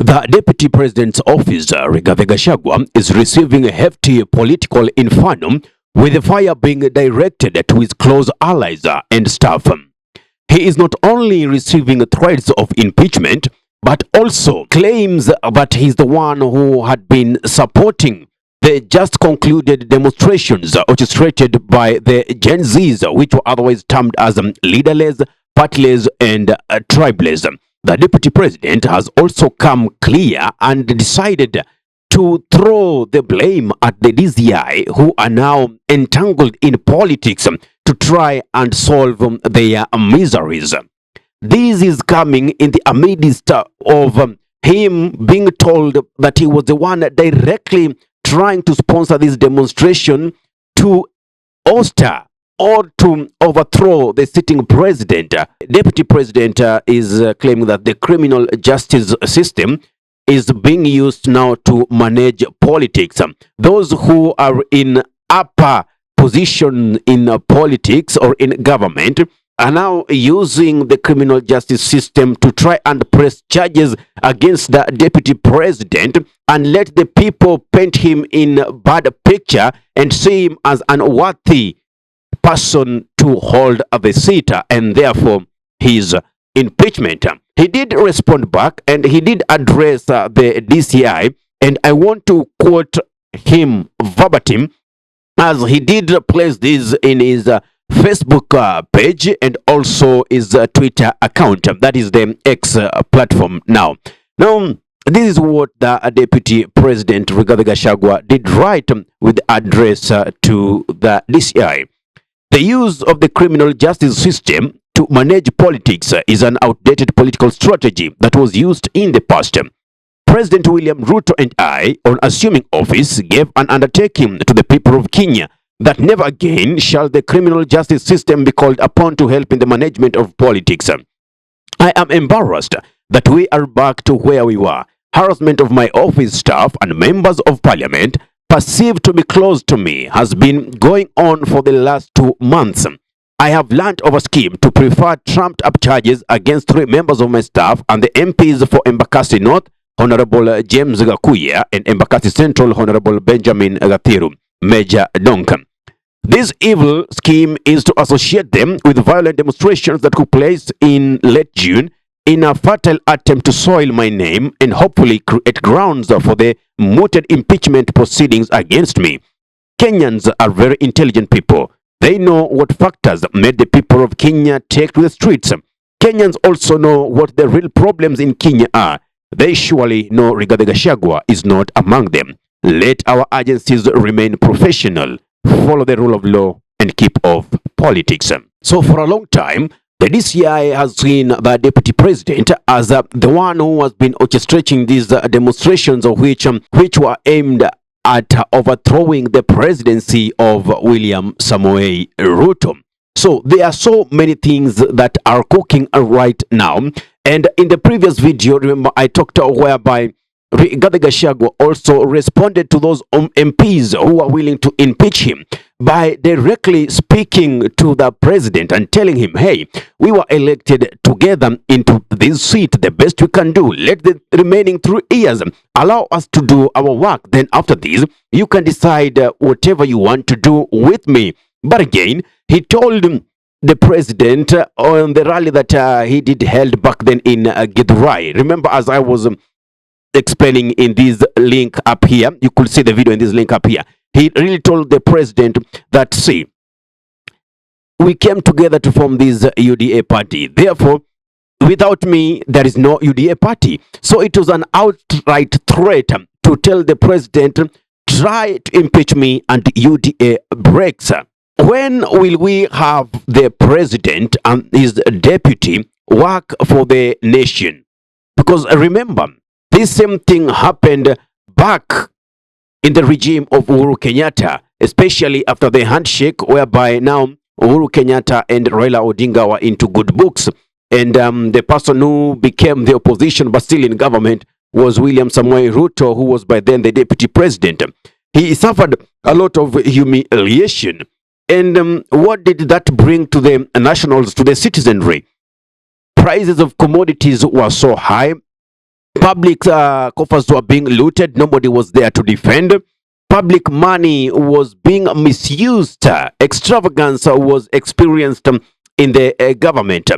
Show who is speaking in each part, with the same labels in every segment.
Speaker 1: The Deputy President's office, Rigathi Gachagua, is receiving a hefty political inferno, with the fire being directed to his close allies and staff. He is not only receiving threats of impeachment, but also claims that he's the one who had been supporting the just concluded demonstrations orchestrated by the Gen Zs, which were otherwise termed as leaderless, partyless, and tribeless. The Deputy President has also come clear and decided to throw the blame at the DCI, who are now entangled in politics to try and solve their miseries. This is coming in the midst of him being told that he was the one directly trying to sponsor this demonstration to oster or to overthrow the sitting president. Deputy President is claiming that the criminal justice system is being used now to manage politics. Those who are in upper position in politics or in government are now using the criminal justice system to try and press charges against the deputy president and let the people paint him in a bad picture and see him as unworthy person to hold the seat, and therefore his impeachment. He did respond back and he did address the DCI, and I want to quote him verbatim as he did place this in his Facebook page and also his Twitter account. That is the X platform now. Now, this is what the Deputy President Rigathi Gachagua did write with address to the DCI. The use of the criminal justice system to manage politics is an outdated political strategy that was used in the past. President William Ruto and I, on assuming office, gave an undertaking to the people of Kenya that never again shall the criminal justice system be called upon to help in the management of politics. I am embarrassed that we are back to where we were. Harassment of my office staff and members of parliament perceived to be close to me has been going on for the last 2 months. I have learned of a scheme to prefer trumped up charges against 3 members of my staff and the MPs for Embakasi North, Honorable James Gachagua, and Embakasi Central, Honorable Benjamin Gathiru, Major Duncan. This evil scheme is to associate them with violent demonstrations that took place in late June in a fertile attempt to soil my name and hopefully create grounds for the mooted impeachment proceedings against me. Kenyans are very intelligent people. They know what factors made the people of Kenya take to the streets. Kenyans also know what the real problems in Kenya are. They surely know Rigathi Gachagua is not among them. Let our agencies remain professional, follow the rule of law, and keep off politics. So for a long time, the DCI has seen the Deputy President as the one who has been orchestrating these demonstrations, of which were aimed at overthrowing the presidency of William Samoei Ruto. So there are so many things that are cooking right now. And in the previous video, remember, I talked whereby Rigathi Gachagua also responded to those MPs who are willing to impeach him by directly speaking to the president and telling him, hey, we were elected together into this seat. The best we can do, let the remaining 3 years allow us to do our work. Then after this, you can decide whatever you want to do with me. But again, he told the president on the rally that he did held back then in Githurai. Remember, as I was explaining in this link up here, you could see the video in this link up here. He really told the president that, see, we came together to form this UDA party. Therefore, without me, there is no UDA party. So it was an outright threat to tell the president, try to impeach me and UDA breaks. When will we have the president and his deputy work for the nation? Because remember, this same thing happened back in the regime of Uhuru Kenyatta, especially after the handshake, whereby now Uhuru Kenyatta and Raila Odinga were into good books. And the person who became the opposition but still in government was William Samoei Ruto, who was by then the deputy president. He suffered a lot of humiliation. And what did that bring to the nationals, to the citizenry? Prices of commodities were so high. Public coffers were being looted. Nobody was there to defend. Public money was being misused. Extravagance was experienced in the government.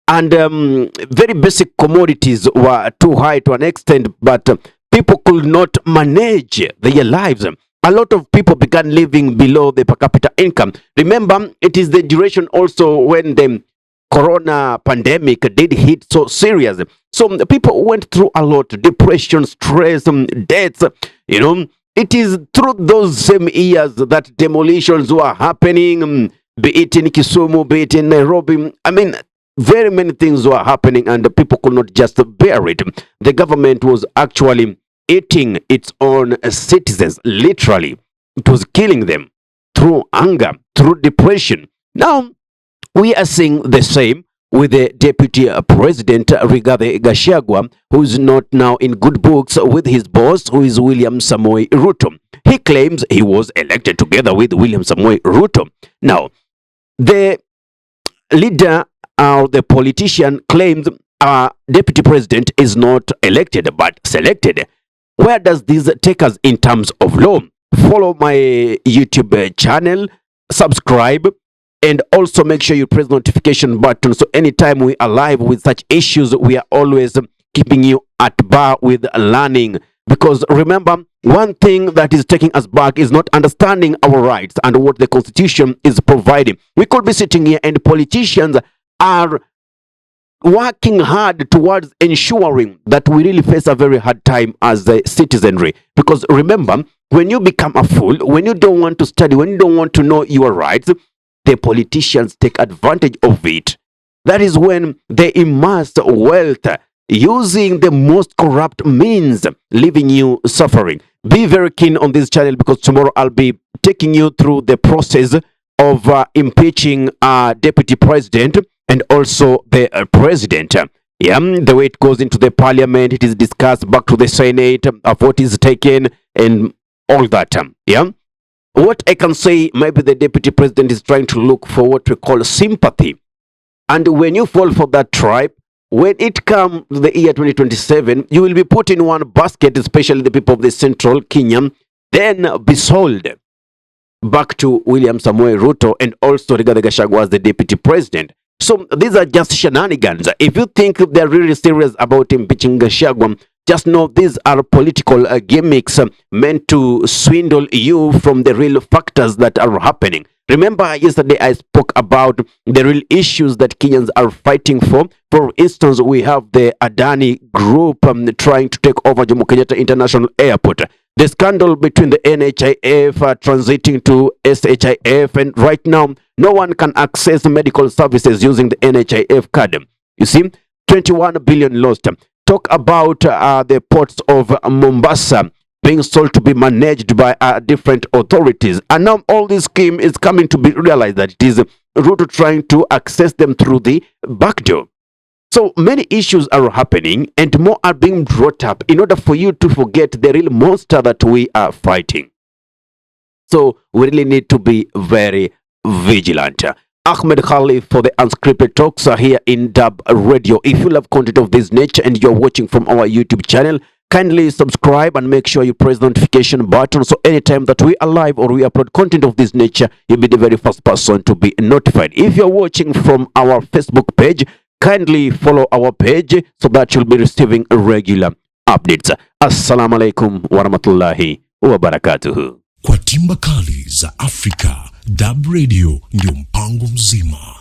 Speaker 1: And very basic commodities were too high to an extent, but people could not manage their lives. A lot of people began living below the per capita income. Remember, it is the duration also when the corona pandemic did hit so serious. So people went through a lot: depression, stress, deaths. You know, it is through those same years that demolitions were happening, be it in Kisumu, be it in Nairobi. I mean, very many things were happening and the people could not just bear it. The government was actually eating its own citizens, literally. It was killing them through anger, through depression. Now, we are seeing the same with the Deputy President Rigathi Gachagua, who is not now in good books with his boss, who is William Samoei Ruto. He claims he was elected together with William Samoei Ruto. Now, the leader or the politician claims Deputy President is not elected but selected. Where does this take us in terms of law? Follow my YouTube channel, subscribe, and also make sure you press notification button so anytime we are live with such issues, we are always keeping you at bar with learning. Because remember, one thing that is taking us back is not understanding our rights and what the Constitution is providing. We could be sitting here and politicians are working hard towards ensuring that we really face a very hard time as a citizenry. Because remember, when you become a fool, when you don't want to study, when you don't want to know your rights, the politicians take advantage of it. That is when they amass wealth using the most corrupt means, leaving you suffering. Be very keen on this channel because tomorrow I'll be taking you through the process of impeaching Deputy President and also the president. Yeah, the way it goes into the parliament, it is discussed back to the Senate, a vote is taken, and all that. Yeah, what I can say, maybe the deputy president is trying to look for what we call sympathy. And when you fall for that tribe, when it comes to the year 2027, you will be put in one basket, especially the people of the central Kenya, then be sold back to William Samoei Ruto and also Rigathi Gachagua as the deputy president. So these are just shenanigans. If you think they're really serious about impeaching Gachagua, just know these are political gimmicks meant to swindle you from the real factors that are happening. Remember, yesterday I spoke about the real issues that Kenyans are fighting for. For instance, we have the Adani group trying to take over Jomo Kenyatta International Airport. The scandal between the NHIF transiting to SHIF, and right now, no one can access medical services using the NHIF card. You see, 21 billion lost. Talk about the ports of Mombasa being sold to be managed by different authorities. And now all this scheme is coming to be realized that it is Ruto trying to access them through the back door. So many issues are happening and more are being brought up in order for you to forget the real monster that we are fighting. So we really need to be very vigilant. Ahmed Khalif for the Unscripted Talks are here in Dub Radio. If you love content of this nature and you're watching from our YouTube channel, kindly subscribe and make sure you press the notification button so anytime that we are live or we upload content of this nature, you'll be the very first person to be notified. If you're watching from our Facebook page, kindly follow our page so that you'll be receiving regular updates. Assalamu alaikum warahmatullahi wabarakatuhu.
Speaker 2: Kwa timba kali za Afrika, Dub Radio ndio mpango mzima.